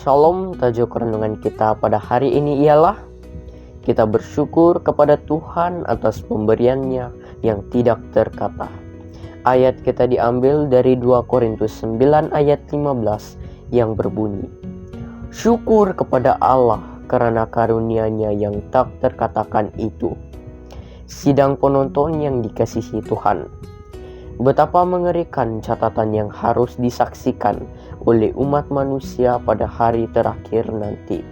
Shalom, tajuk renungan kita pada hari ini ialah kita bersyukur kepada Tuhan atas pemberiannya yang tidak terkata. Ayat kita diambil dari 2 Korintus 9 ayat 15 yang berbunyi, syukur kepada Allah karena karunia-Nya yang tak terkatakan itu. Sidang penonton yang dikasihi Tuhan, betapa mengerikan catatan yang harus disaksikan oleh umat manusia pada hari terakhir nanti.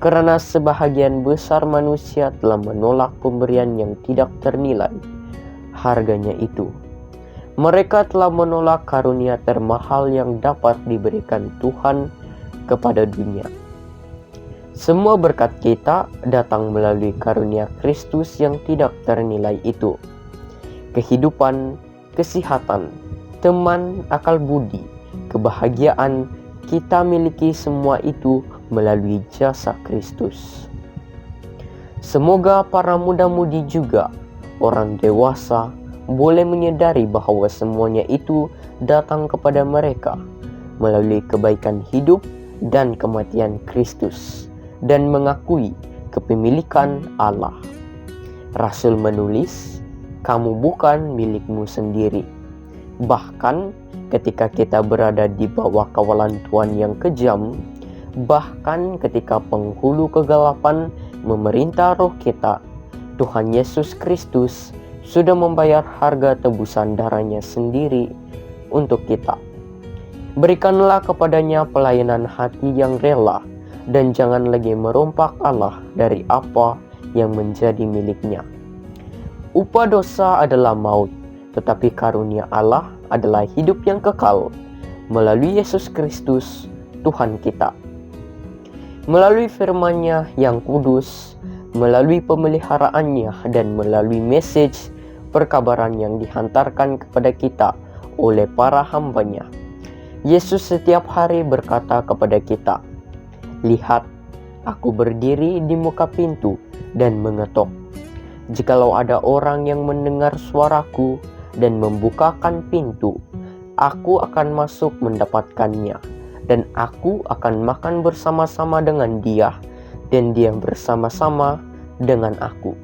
Karena sebahagian besar manusia telah menolak pemberian yang tidak ternilai harganya itu. Mereka telah menolak karunia termahal yang dapat diberikan Tuhan kepada dunia. Semua berkat kita datang melalui karunia Kristus yang tidak ternilai itu. Kehidupan, kesehatan, teman, akal budi, kebahagiaan, kita miliki semua itu melalui jasa Kristus. Semoga para muda-mudi juga, orang dewasa, boleh menyadari bahwa semuanya itu datang kepada mereka melalui kebaikan hidup dan kematian Kristus, dan mengakui kepemilikan Allah. Rasul menulis, kamu bukan milikmu sendiri. Bahkan ketika kita berada di bawah kawalan Tuhan yang kejam, bahkan ketika penghulu kegelapan memerintah roh kita, Tuhan Yesus Kristus sudah membayar harga tebusan darahnya sendiri untuk kita. Berikanlah kepadanya pelayanan hati yang rela, dan jangan lagi merompak Allah dari apa yang menjadi miliknya. Upah dosa adalah maut, tetapi karunia Allah adalah hidup yang kekal melalui Yesus Kristus, Tuhan kita. Melalui firman-Nya yang kudus, melalui pemeliharaannya, dan melalui message perkabaran yang dihantarkan kepada kita oleh para hamba-Nya, Yesus setiap hari berkata kepada kita, lihat, aku berdiri di muka pintu dan mengetok. Jikalau ada orang yang mendengar suaraku dan membukakan pintu, aku akan masuk mendapatkannya, dan aku akan makan bersama-sama dengan dia, dan dia bersama-sama dengan aku.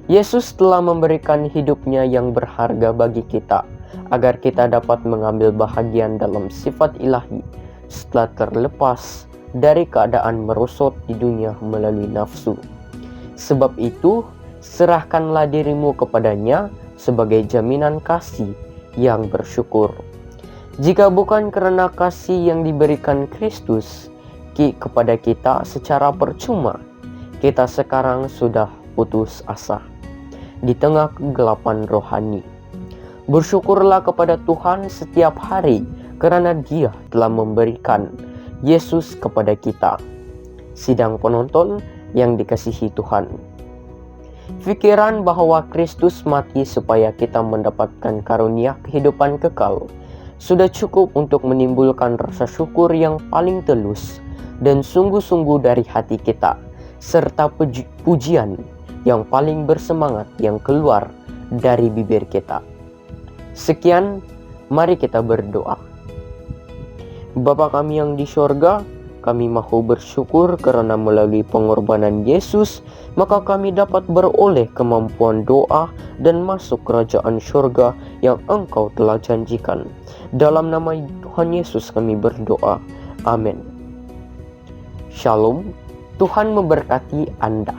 Yesus telah memberikan hidupnya yang berharga bagi kita, agar kita dapat mengambil bahagian dalam sifat ilahi setelah terlepas dari keadaan merosot di dunia melalui nafsu. Sebab itu, serahkanlah dirimu kepadanya sebagai jaminan kasih yang bersyukur. Jika bukan karena kasih yang diberikan Kristus kepada kita secara percuma, kita sekarang sudah putus asa di tengah kegelapan rohani. Bersyukurlah kepada Tuhan setiap hari karena Dia telah memberikan Yesus kepada kita. Sidang penonton yang dikasihi Tuhan, pikiran bahwa Kristus mati supaya kita mendapatkan karunia kehidupan kekal sudah cukup untuk menimbulkan rasa syukur yang paling tulus dan sungguh-sungguh dari hati kita, serta pujian yang paling bersemangat yang keluar dari bibir kita. Sekian, mari kita berdoa. Bapa kami yang di sorga, kami mahu bersyukur karena melalui pengorbanan Yesus, maka kami dapat beroleh kemampuan doa dan masuk kerajaan surga yang Engkau telah janjikan. Dalam nama Tuhan Yesus kami berdoa. Amin. Shalom, Tuhan memberkati Anda.